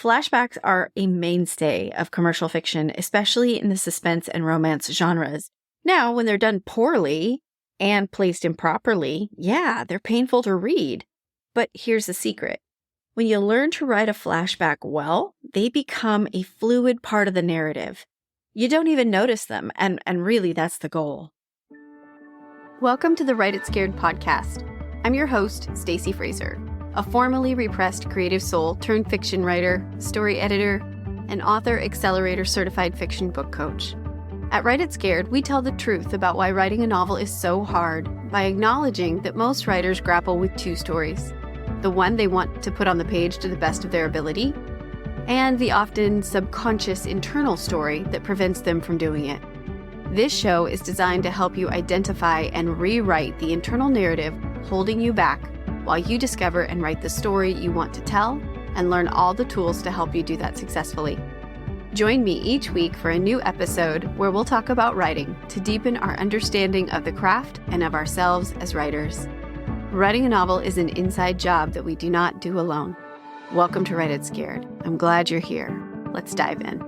Flashbacks are a mainstay of commercial fiction, especially in the suspense and romance genres. Now, when they're done poorly and placed improperly, they're painful to read. But here's the secret. When you learn to write a flashback well, they become a fluid part of the narrative. You don't even notice them, and really that's the goal. Welcome to the Write It Scared podcast. I'm your host, Stacey Fraser, a formerly repressed creative soul turned fiction writer, story editor, and author accelerator certified fiction book coach. At Write It Scared, we tell the truth about why writing a novel is so hard by acknowledging that most writers grapple with two stories. The one they want to put on the page to the best of their ability, and the often subconscious internal story that prevents them from doing it. This show is designed to help you identify and rewrite the internal narrative holding you back while you discover and write the story you want to tell and learn all the tools to help you do that successfully. Join me each week for a new episode where we'll talk about writing to deepen our understanding of the craft and of ourselves as writers. Writing a novel is an inside job that we do not do alone. Welcome to Write It Scared. I'm glad you're here. Let's dive in.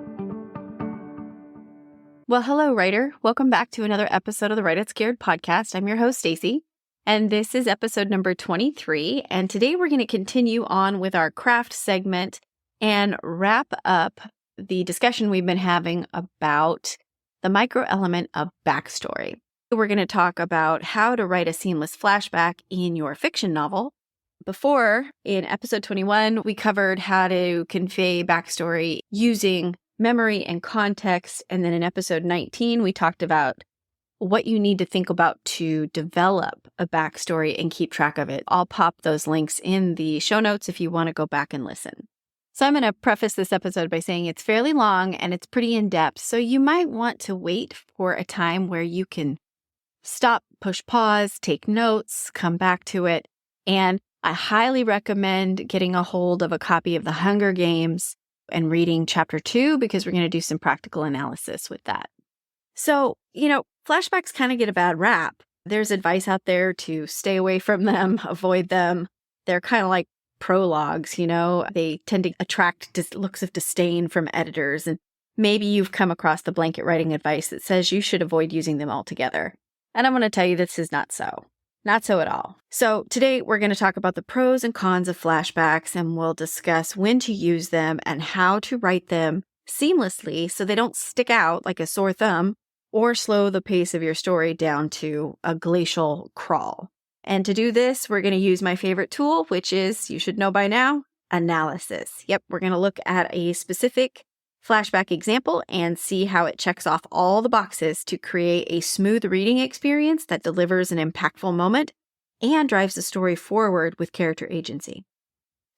Well, hello, writer. Welcome back to another episode of the Write It Scared podcast. I'm your host, Stacey, and this is episode number 23. And today we're going to continue on with our craft segment and wrap up the discussion we've been having about the micro element of backstory. We're going to talk about how to write a seamless flashback in your fiction novel. Before, in episode 21, we covered how to convey backstory using memory and context. And then in episode 19, we talked about what you need to think about to develop a backstory and keep track of it. I'll pop those links in the show notes if you want to go back and listen. So I'm going to preface this episode by saying it's fairly long and it's pretty in-depth. So you might want to wait for a time where you can stop, push pause, take notes, come back to it. And I highly recommend getting a hold of a copy of The Hunger Games and reading chapter 2 because we're going to do some practical analysis with that. So, flashbacks kind of get a bad rap. There's advice out there to stay away from them, avoid them. They're kind of like prologues, they tend to attract looks of disdain from editors. And maybe you've come across the blanket writing advice that says you should avoid using them altogether. And I'm going to tell you this is not so. Not so at all. So today we're going to talk about the pros and cons of flashbacks, and we'll discuss when to use them and how to write them seamlessly so they don't stick out like a sore thumb or slow the pace of your story down to a glacial crawl. And to do this, we're going to use my favorite tool, which is, you should know by now, analysis. Yep, we're going to look at a specific flashback example and see how it checks off all the boxes to create a smooth reading experience that delivers an impactful moment and drives the story forward with character agency.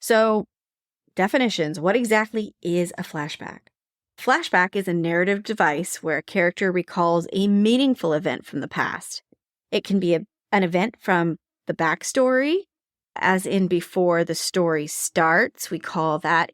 So, definitions. What exactly is a flashback? Flashback is a narrative device where a character recalls a meaningful event from the past. It can be an event from the backstory, as in before the story starts. We call that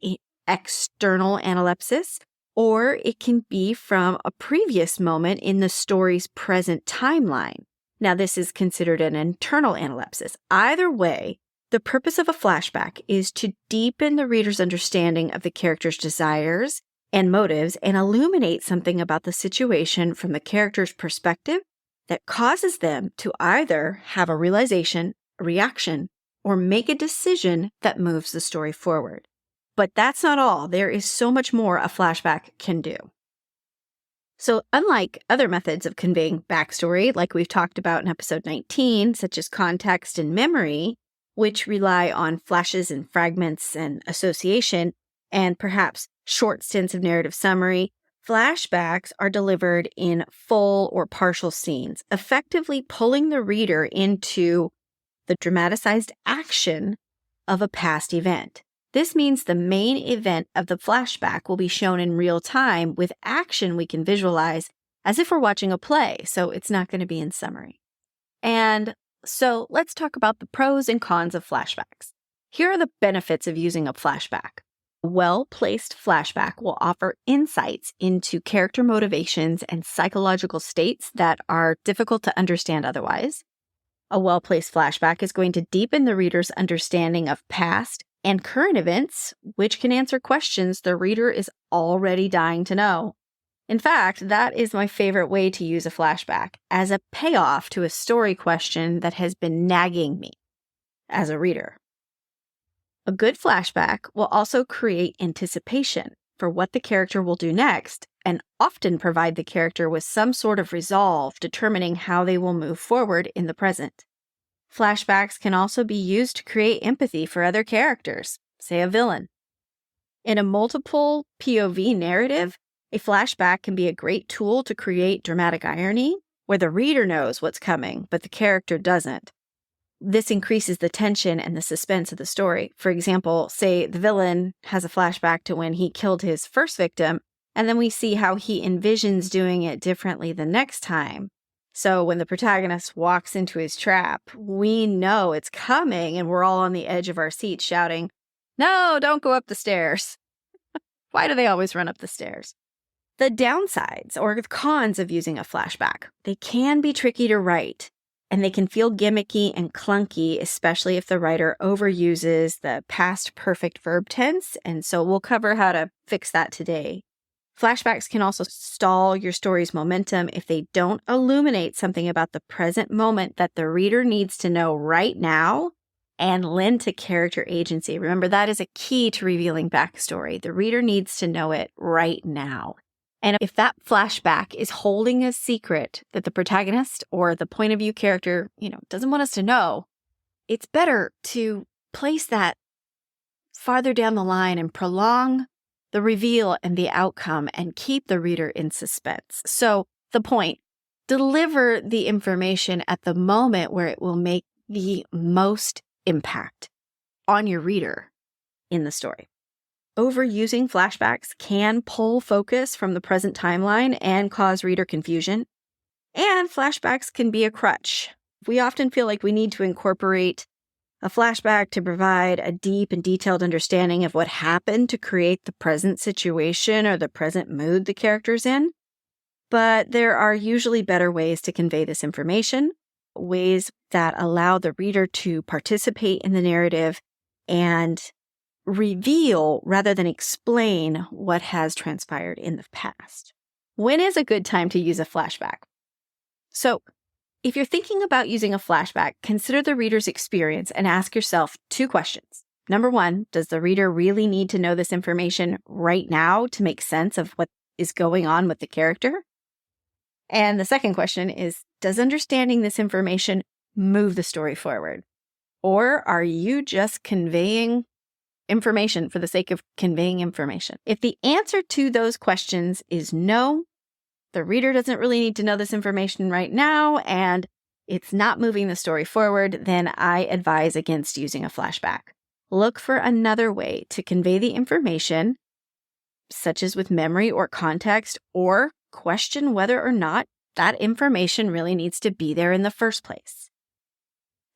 external analepsis, or it can be from a previous moment in the story's present timeline. Now, this is considered an internal analepsis. Either way, the purpose of a flashback is to deepen the reader's understanding of the character's desires and motives and illuminate something about the situation from the character's perspective that causes them to either have a realization, a reaction, or make a decision that moves the story forward. But that's not all. There is so much more a flashback can do. So unlike other methods of conveying backstory, like we've talked about in episode 19, such as context and memory, which rely on flashes and fragments and association, and perhaps short stints of narrative summary, flashbacks are delivered in full or partial scenes, effectively pulling the reader into the dramatized action of a past event. This means the main event of the flashback will be shown in real time with action we can visualize as if we're watching a play, so it's not going to be in summary. And so let's talk about the pros and cons of flashbacks. Here are the benefits of using a flashback. A well-placed flashback will offer insights into character motivations and psychological states that are difficult to understand otherwise. A well-placed flashback is going to deepen the reader's understanding of past and current events, which can answer questions the reader is already dying to know. In fact, that is my favorite way to use a flashback, as a payoff to a story question that has been nagging me as a reader. A good flashback will also create anticipation for what the character will do next, and often provide the character with some sort of resolve determining how they will move forward in the present. Flashbacks can also be used to create empathy for other characters, say a villain. In a multiple POV narrative, a flashback can be a great tool to create dramatic irony, where the reader knows what's coming, but the character doesn't. This increases the tension and the suspense of the story. For example, say the villain has a flashback to when he killed his first victim, and then we see how he envisions doing it differently the next time. So when the protagonist walks into his trap, we know it's coming, and we're all on the edge of our seats shouting, "No, don't go up the stairs." Why do they always run up the stairs? The downsides or the cons of using a flashback: they can be tricky to write, and they can feel gimmicky and clunky, especially if the writer overuses the past perfect verb tense, and so we'll cover how to fix that today. Flashbacks can also stall your story's momentum if they don't illuminate something about the present moment that the reader needs to know right now and lend to character agency. Remember, that is a key to revealing backstory. The reader needs to know it right now. And if that flashback is holding a secret that the protagonist or the point of view character, doesn't want us to know, it's better to place that farther down the line and prolong the reveal and the outcome and keep the reader in suspense. So the point, deliver the information at the moment where it will make the most impact on your reader in the story. Overusing flashbacks can pull focus from the present timeline and cause reader confusion. And flashbacks can be a crutch. We often feel like we need to incorporate a flashback to provide a deep and detailed understanding of what happened to create the present situation or the present mood the character's in. But there are usually better ways to convey this information, ways that allow the reader to participate in the narrative and reveal rather than explain what has transpired in the past. When is a good time to use a flashback? So, if you're thinking about using a flashback, consider the reader's experience and ask yourself 2 questions. Number 1, does the reader really need to know this information right now to make sense of what is going on with the character? And the second question is, does understanding this information move the story forward? Or are you just conveying information for the sake of conveying information? If the answer to those questions is no, the reader doesn't really need to know this information right now, and it's not moving the story forward, then I advise against using a flashback. Look for another way to convey the information, such as with memory or context, or question whether or not that information really needs to be there in the first place.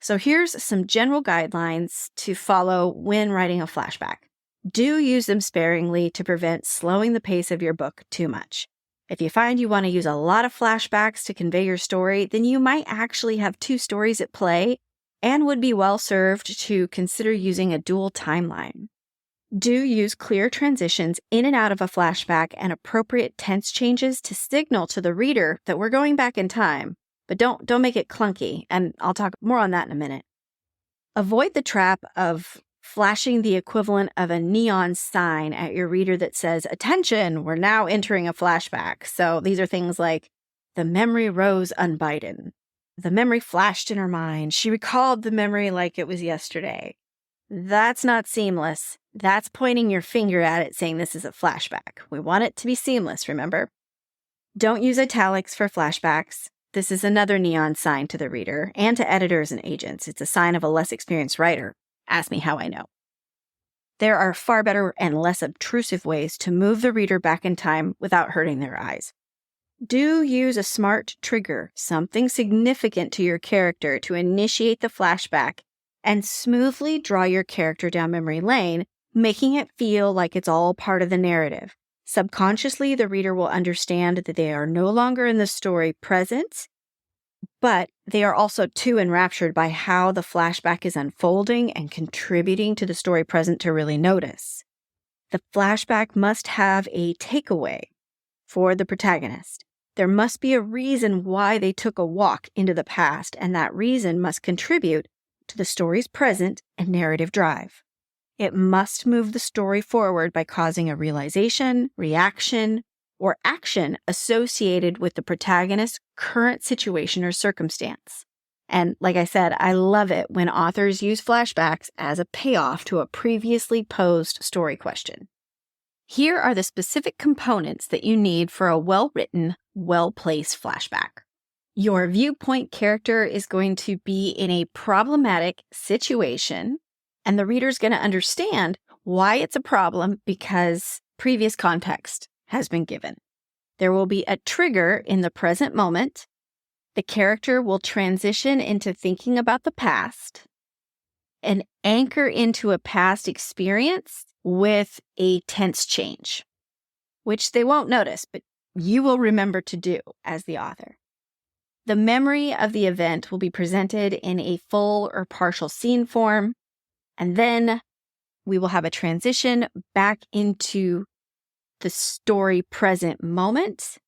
So here's some general guidelines to follow when writing a flashback. Do use them sparingly to prevent slowing the pace of your book too much. If you find you want to use a lot of flashbacks to convey your story, then you might actually have 2 stories at play and would be well served to consider using a dual timeline. Do use clear transitions in and out of a flashback and appropriate tense changes to signal to the reader that we're going back in time, but don't make it clunky, and I'll talk more on that in a minute. Avoid the trap of flashing the equivalent of a neon sign at your reader that says, "Attention, we're now entering a flashback." So these are things like, "The memory rose unbidden. The memory flashed in her mind. She recalled the memory like it was yesterday." That's not seamless. That's pointing your finger at it saying this is a flashback. We want it to be seamless, remember? Don't use italics for flashbacks. This is another neon sign to the reader and to editors and agents. It's a sign of a less experienced writer. Ask me how I know. There are far better and less obtrusive ways to move the reader back in time without hurting their eyes. Do use a smart trigger, something significant to your character, to initiate the flashback and smoothly draw your character down memory lane, making it feel like it's all part of the narrative. Subconsciously, the reader will understand that they are no longer in the story present, but they are also too enraptured by how the flashback is unfolding and contributing to the story present to really notice. The flashback must have a takeaway for the protagonist. There must be a reason why they took a walk into the past, and that reason must contribute to the story's present and narrative drive. It must move the story forward by causing a realization, reaction, or action associated with the protagonist's current situation or circumstance. And like I said, I love it when authors use flashbacks as a payoff to a previously posed story question. Here are the specific components that you need for a well-written, well-placed flashback. Your viewpoint character is going to be in a problematic situation, and the reader's going to understand why it's a problem because previous context has been given. There will be a trigger in the present moment. The character will transition into thinking about the past and anchor into a past experience with a tense change, which they won't notice, but you will remember to do as the author. The memory of the event will be presented in a full or partial scene form, and then we will have a transition back into the story present moment,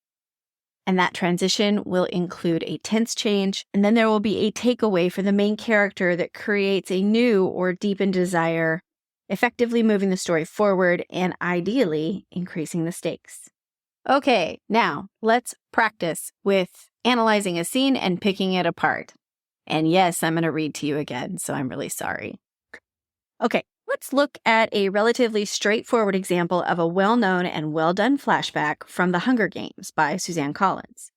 and that transition will include a tense change, and then there will be a takeaway for the main character that creates a new or deepened desire, effectively moving the story forward and ideally increasing the stakes. Okay, now let's practice with analyzing a scene and picking it apart. And yes, I'm going to read to you again, so I'm really sorry. Okay, let's look at a relatively straightforward example of a well-known and well-done flashback from The Hunger Games by Suzanne Collins.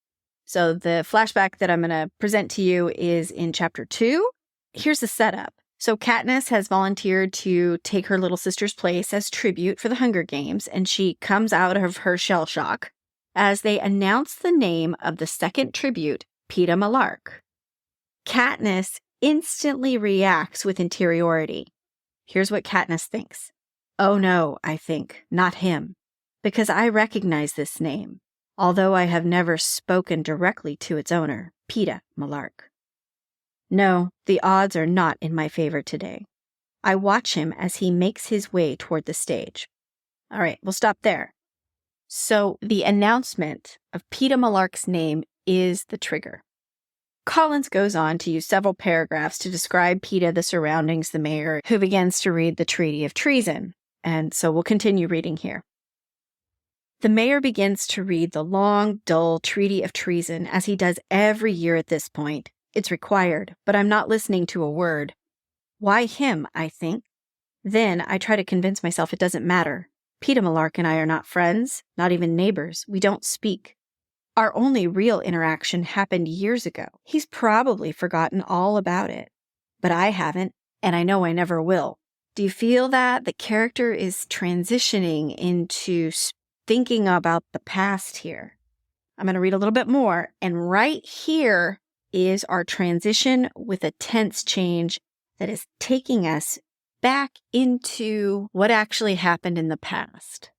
So the flashback that I'm going to present to you is in Chapter 2. Here's the setup. So Katniss has volunteered to take her little sister's place as tribute for the Hunger Games, and she comes out of her shell shock as they announce the name of the second tribute, Peeta Mellark. Katniss instantly reacts with interiority. Here's what Katniss thinks. Oh no, I think, not him, because I recognize this name, although I have never spoken directly to its owner, Peeta Mellark. No, the odds are not in my favor today. I watch him as he makes his way toward the stage. All right, we'll stop there. So the announcement of Peeta Mellark's name is the trigger. Collins goes on to use several paragraphs to describe Peeta, the surroundings, the mayor, who begins to read the Treaty of Treason. And so we'll continue reading here. The mayor begins to read the long, dull Treaty of Treason as he does every year at this point. It's required, but I'm not listening to a word. Why him, I think? Then I try to convince myself it doesn't matter. Peeta Mellark and I are not friends, not even neighbors. We don't speak. Our only real interaction happened years ago. He's probably forgotten all about it. But I haven't, and I know I never will. Do you feel that the character is transitioning into thinking about the past here? I'm going to read a little bit more, and right here is our transition with a tense change that is taking us back into what actually happened in the past.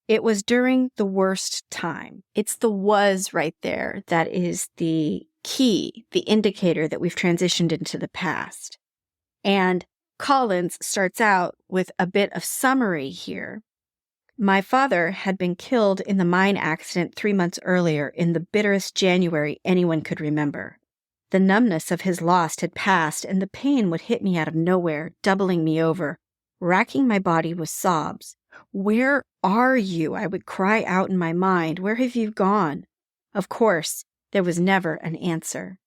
It was during the worst time. It's the was right there that is the key, the indicator that we've transitioned into the past. And Collins starts out with a bit of summary here. My father had been killed in the mine accident 3 months earlier in the bitterest January anyone could remember. The numbness of his loss had passed, and the pain would hit me out of nowhere, doubling me over, racking my body with sobs. Where are you? I would cry out in my mind. Where have you gone? Of course, there was never an answer.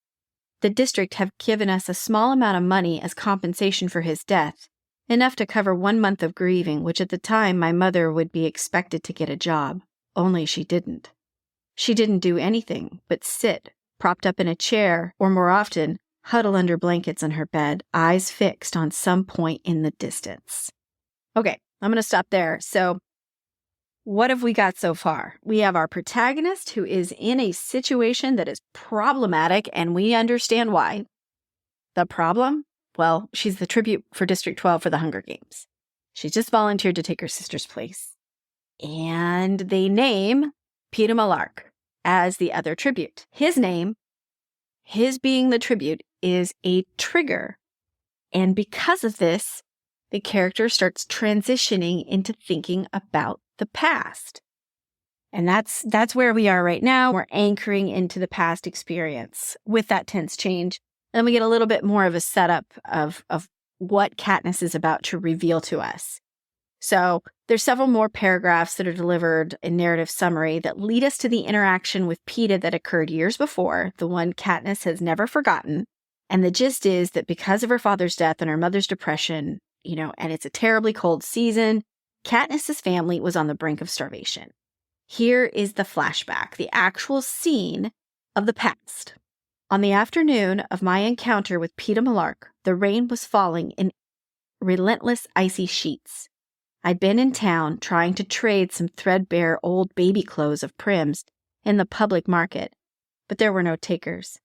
The district had given us a small amount of money as compensation for his death, enough to cover 1 month of grieving, which at the time my mother would be expected to get a job. Only she didn't. She didn't do anything but sit, propped up in a chair, or more often, huddle under blankets on her bed, eyes fixed on some point in the distance. Okay, I'm going to stop there. So, what have we got so far? We have our protagonist who is in a situation that is problematic, and we understand why. The problem? Well, she's the tribute for District 12 for the Hunger Games. She's just volunteered to take her sister's place. And they name Peeta Mellark as the other tribute. His name, his being the tribute is a trigger. And because of this, the character starts transitioning into thinking about the past. And that's where we are right now. We're anchoring into the past experience with that tense change. And then we get a little bit more of a setup of what Katniss is about to reveal to us. So there's several more paragraphs that are delivered in narrative summary that lead us to the interaction with Peeta that occurred years before, the one Katniss has never forgotten. And the gist is that because of her father's death and her mother's depression, and it's a terribly cold season, Katniss's family was on the brink of starvation. Here is the flashback, the actual scene of the past. On the afternoon of my encounter with Peeta Mellark, the rain was falling in relentless icy sheets. I'd been in town trying to trade some threadbare old baby clothes of Prim's in the public market, but there were no takers.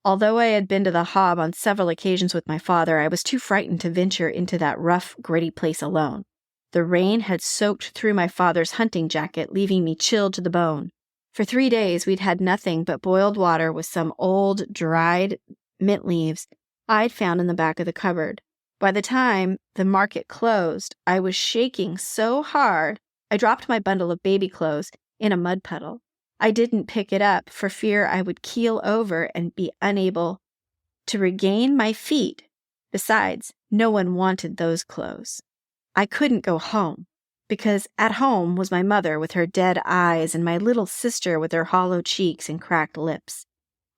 Although I had been to the Hob on several occasions with my father, I was too frightened to venture into that rough, gritty place alone. The rain had soaked through my father's hunting jacket, leaving me chilled to the bone. For 3 days, we'd had nothing but boiled water with some old, dried mint leaves I'd found in the back of the cupboard. By the time the market closed, I was shaking so hard, I dropped my bundle of baby clothes in a mud puddle. I didn't pick it up for fear I would keel over and be unable to regain my feet. Besides, no one wanted those clothes. I couldn't go home, because at home was my mother with her dead eyes and my little sister with her hollow cheeks and cracked lips.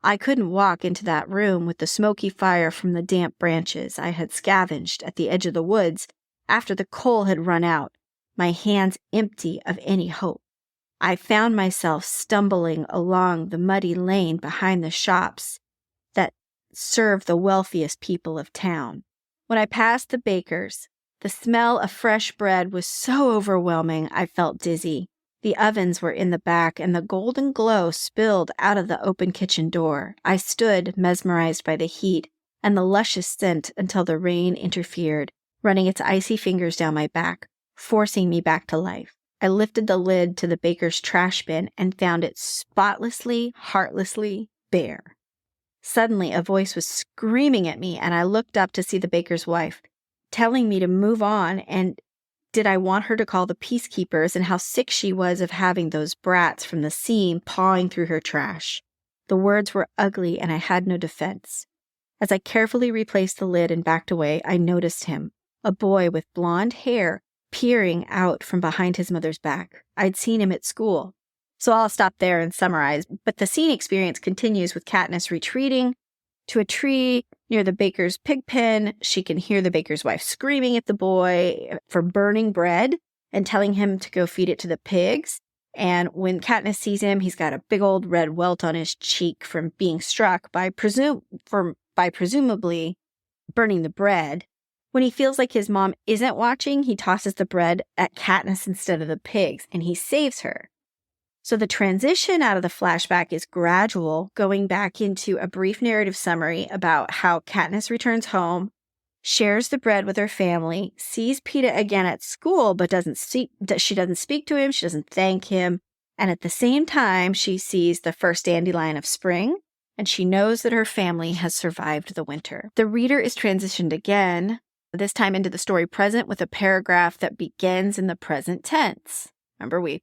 I couldn't walk into that room with the smoky fire from the damp branches I had scavenged at the edge of the woods after the coal had run out, my hands empty of any hope. I found myself stumbling along the muddy lane behind the shops that served the wealthiest people of town. When I passed the baker's, the smell of fresh bread was so overwhelming I felt dizzy. The ovens were in the back, and the golden glow spilled out of the open kitchen door. I stood, mesmerized by the heat and the luscious scent until the rain interfered, running its icy fingers down my back, forcing me back to life. I lifted the lid to the baker's trash bin and found it spotlessly, heartlessly bare. Suddenly, a voice was screaming at me, and I looked up to see the baker's wife, telling me to move on, and did I want her to call the peacekeepers, and how sick she was of having those brats from the seam pawing through her trash. The words were ugly, and I had no defense. As I carefully replaced the lid and backed away, I noticed him, a boy with blonde hair, peering out from behind his mother's back. I'd seen him at school. So I'll stop there and summarize, but the scene experience continues with Katniss retreating to a tree near the baker's pig pen. She can hear the baker's wife screaming at the boy for burning bread and telling him to go feed it to the pigs. And when Katniss sees him, he's got a big old red welt on his cheek from being struck by presumably burning the bread. When he feels like his mom isn't watching, he tosses the bread at Katniss instead of the pigs, and he saves her. So the transition out of the flashback is gradual, going back into a brief narrative summary about how Katniss returns home, shares the bread with her family, sees Peeta again at school, but she doesn't speak to him, she doesn't thank him, and at the same time, she sees the first dandelion of spring, and she knows that her family has survived the winter. The reader is transitioned again, this time into the story present, with a paragraph that begins in the present tense. Remember, we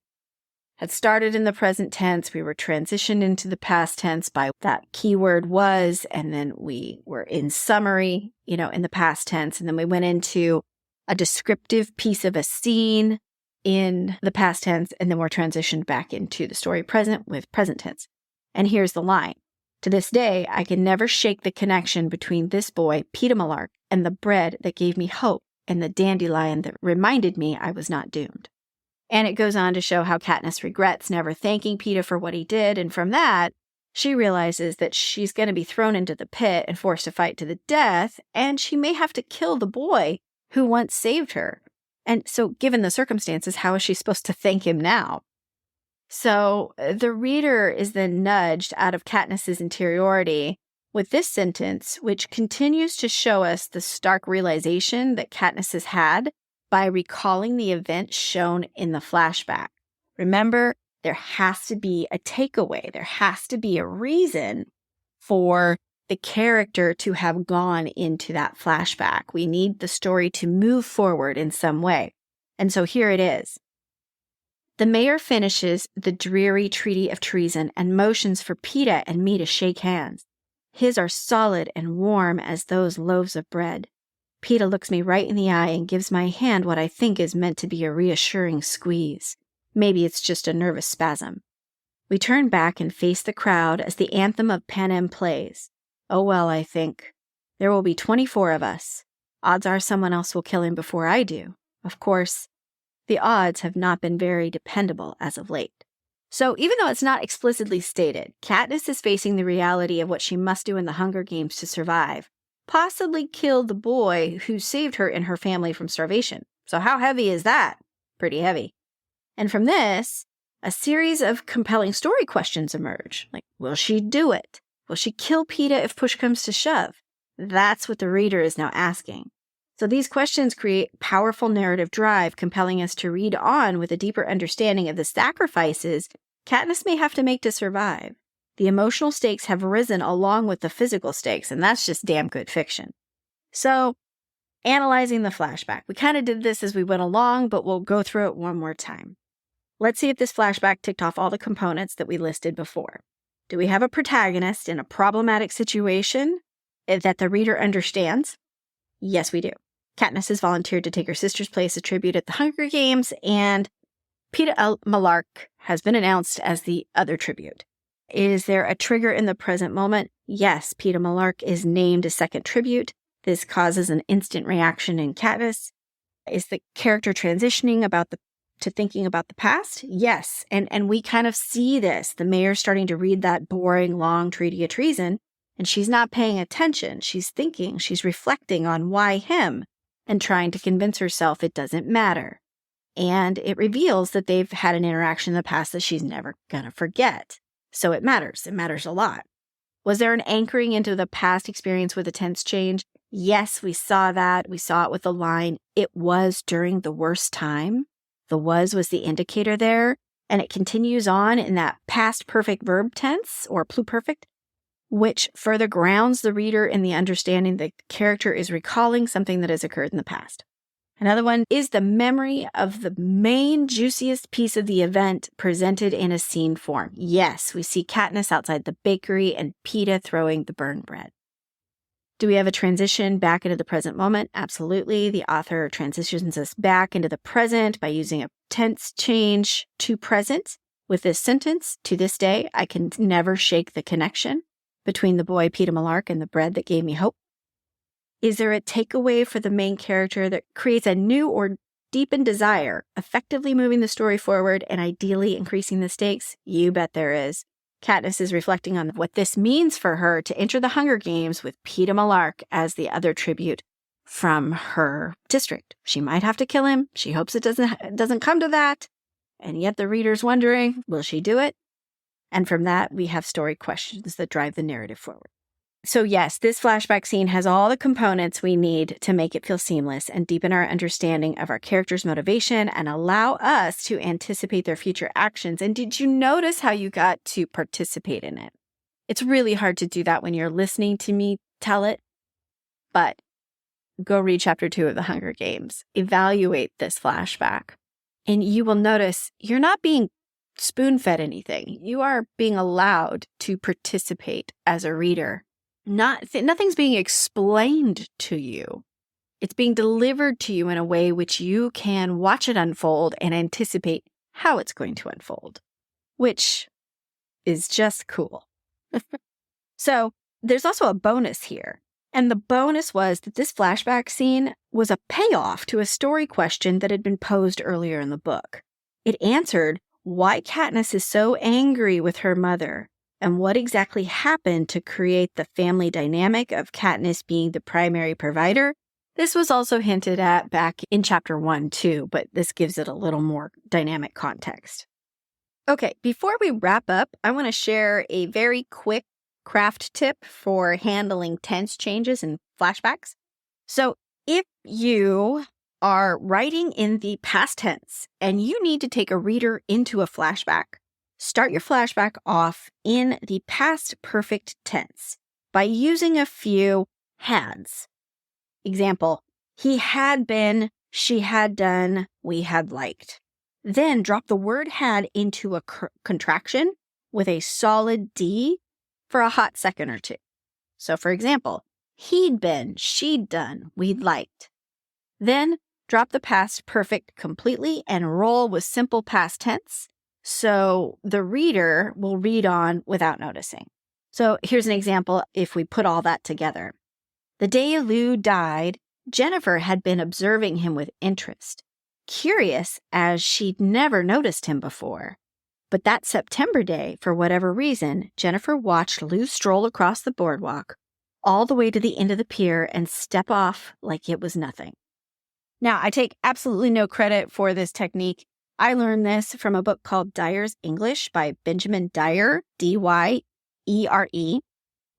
had started in the present tense, we were transitioned into the past tense by that keyword was, and then we were in summary, in the past tense, and then we went into a descriptive piece of a scene in the past tense, and then we're transitioned back into the story present with present tense. And here's the line. To this day, I can never shake the connection between this boy, Peeta Mellark, and the bread that gave me hope and the dandelion that reminded me I was not doomed. And it goes on to show how Katniss regrets never thanking Peeta for what he did, and from that, she realizes that she's going to be thrown into the pit and forced to fight to the death, and she may have to kill the boy who once saved her. And so, given the circumstances, how is she supposed to thank him now? So, the reader is then nudged out of Katniss's interiority with this sentence, which continues to show us the stark realization that Katniss has had by recalling the events shown in the flashback. Remember, there has to be a takeaway. There has to be a reason for the character to have gone into that flashback. We need the story to move forward in some way. And so here it is. The mayor finishes the dreary treaty of treason and motions for Peeta and me to shake hands. His are solid and warm as those loaves of bread. Peeta looks me right in the eye and gives my hand what I think is meant to be a reassuring squeeze. Maybe it's just a nervous spasm. We turn back and face the crowd as the anthem of Panem plays. Oh well, I think. There will be 24 of us. Odds are someone else will kill him before I do. Of course, the odds have not been very dependable as of late. So even though it's not explicitly stated, Katniss is facing the reality of what she must do in the Hunger Games to survive. Possibly kill the boy who saved her and her family from starvation. So how heavy is that? Pretty heavy. And from this, a series of compelling story questions emerge. Like, will she do it? Will she kill Peeta if push comes to shove? That's what the reader is now asking. So these questions create powerful narrative drive, compelling us to read on with a deeper understanding of the sacrifices Katniss may have to make to survive. The emotional stakes have risen along with the physical stakes, and that's just damn good fiction. So, analyzing the flashback. We kind of did this as we went along, but we'll go through it one more time. Let's see if this flashback ticked off all the components that we listed before. Do we have a protagonist in a problematic situation that the reader understands? Yes, we do. Katniss has volunteered to take her sister's place as tribute at the Hunger Games, and Peeta Mellark has been announced as the other tribute. Is there a trigger in the present moment? Yes, Peeta Mellark is named as second tribute. This causes an instant reaction in Katniss. Is the character transitioning to thinking about the past? Yes, and we kind of see this. The mayor's starting to read that boring, long treaty of treason, and she's not paying attention. She's thinking, she's reflecting on why him, and trying to convince herself it doesn't matter. And it reveals that they've had an interaction in the past that she's never going to forget. So it matters. It matters a lot. Was there an anchoring into the past experience with a tense change? Yes, we saw that. We saw it with the line, it was during the worst time. The was the indicator there. And it continues on in that past perfect verb tense or pluperfect, which further grounds the reader in the understanding the character is recalling something that has occurred in the past. Another one is the memory of the main juiciest piece of the event presented in a scene form. Yes, we see Katniss outside the bakery and Peeta throwing the burned bread. Do we have a transition back into the present moment? Absolutely. The author transitions us back into the present by using a tense change to present. With this sentence, to this day, I can never shake the connection between the boy Peeta Mellark and the bread that gave me hope. Is there a takeaway for the main character that creates a new or deepened desire, effectively moving the story forward and ideally increasing the stakes? You bet there is. Katniss is reflecting on what this means for her to enter the Hunger Games with Peeta Mellark as the other tribute from her district. She might have to kill him. She hopes it doesn't come to that. And yet the reader's wondering, will she do it? And from that, we have story questions that drive the narrative forward. So yes, this flashback scene has all the components we need to make it feel seamless and deepen our understanding of our character's motivation and allow us to anticipate their future actions. And did you notice how you got to participate in it? It's really hard to do that when you're listening to me tell it, but go read chapter 2 of the Hunger Games. Evaluate this flashback, and you will notice you're not being spoon-fed anything. You are being allowed to participate as a reader. Nothing's being explained to you. It's being delivered to you in a way which you can watch it unfold and anticipate how it's going to unfold, which is just cool. So there's also a bonus here. And the bonus was that this flashback scene was a payoff to a story question that had been posed earlier in the book. It answered why Katniss is so angry with her mother and what exactly happened to create the family dynamic of Katniss being the primary provider. This was also hinted at back in chapter 1 too, but this gives it a little more dynamic context. Okay, before we wrap up, I want to share a very quick craft tip for handling tense changes in flashbacks. So if you are writing in the past tense and you need to take a reader into a flashback, start your flashback off in the past perfect tense by using a few hads. Example, he had been, she had done, we had liked. Then drop the word had into a contraction with a solid D for a hot second or two. So for example, he'd been, she'd done, we'd liked. Then drop the past perfect completely and roll with simple past tense so the reader will read on without noticing. So here's an example if we put all that together. The day Lou died, Jennifer had been observing him with interest, curious as she'd never noticed him before. But that September day, for whatever reason, Jennifer watched Lou stroll across the boardwalk all the way to the end of the pier and step off like it was nothing. Now, I take absolutely no credit for this technique. I learned this from a book called Dyer's English by Benjamin Dyer, D-Y-E-R-E,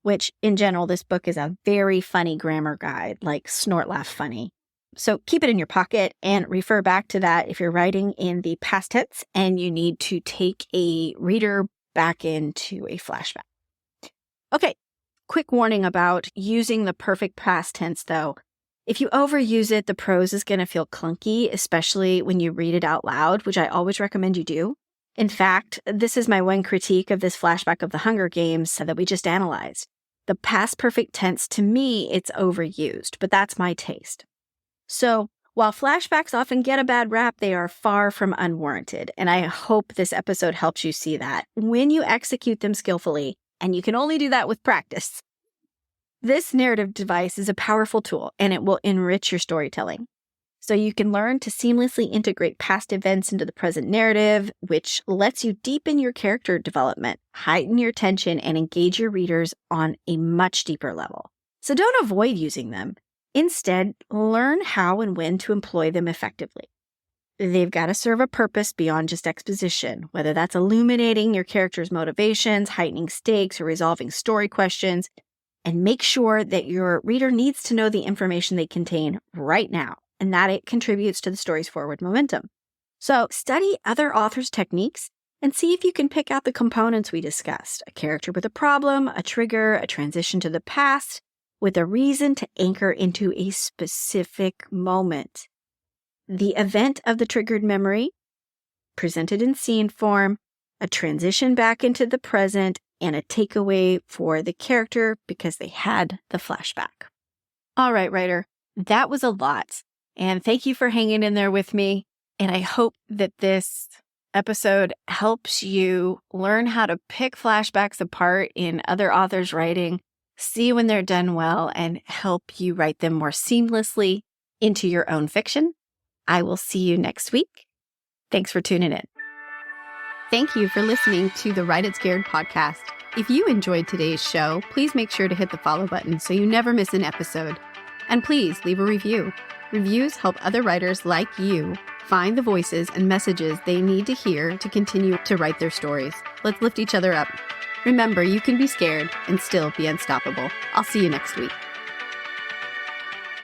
which in general, this book is a very funny grammar guide, like snort laugh funny. So keep it in your pocket and refer back to that if you're writing in the past tense and you need to take a reader back into a flashback. Okay, quick warning about using the perfect past tense though. If you overuse it, the prose is going to feel clunky, especially when you read it out loud, which I always recommend you do. In fact, this is my one critique of this flashback of the Hunger Games that we just analyzed. The past perfect tense, to me, it's overused, but that's my taste. So while flashbacks often get a bad rap, they are far from unwarranted, and I hope this episode helps you see that when you execute them skillfully, and you can only do that with practice. This narrative device is a powerful tool, and it will enrich your storytelling. So you can learn to seamlessly integrate past events into the present narrative, which lets you deepen your character development, heighten your tension, and engage your readers on a much deeper level. So don't avoid using them. Instead, learn how and when to employ them effectively. They've got to serve a purpose beyond just exposition, whether that's illuminating your character's motivations, heightening stakes, or resolving story questions, and make sure that your reader needs to know the information they contain right now, and that it contributes to the story's forward momentum. So study other authors' techniques and see if you can pick out the components we discussed: a character with a problem, a trigger, a transition to the past, with a reason to anchor into a specific moment. The event of the triggered memory, presented in scene form, a transition back into the present, and a takeaway for the character because they had the flashback. All right, writer, that was a lot. And thank you for hanging in there with me. And I hope that this episode helps you learn how to pick flashbacks apart in other authors' writing, see when they're done well, and help you write them more seamlessly into your own fiction. I will see you next week. Thanks for tuning in. Thank you for listening to the Write It Scared podcast. If you enjoyed today's show, please make sure to hit the follow button so you never miss an episode. And please leave a review. Reviews help other writers like you find the voices and messages they need to hear to continue to write their stories. Let's lift each other up. Remember, you can be scared and still be unstoppable. I'll see you next week.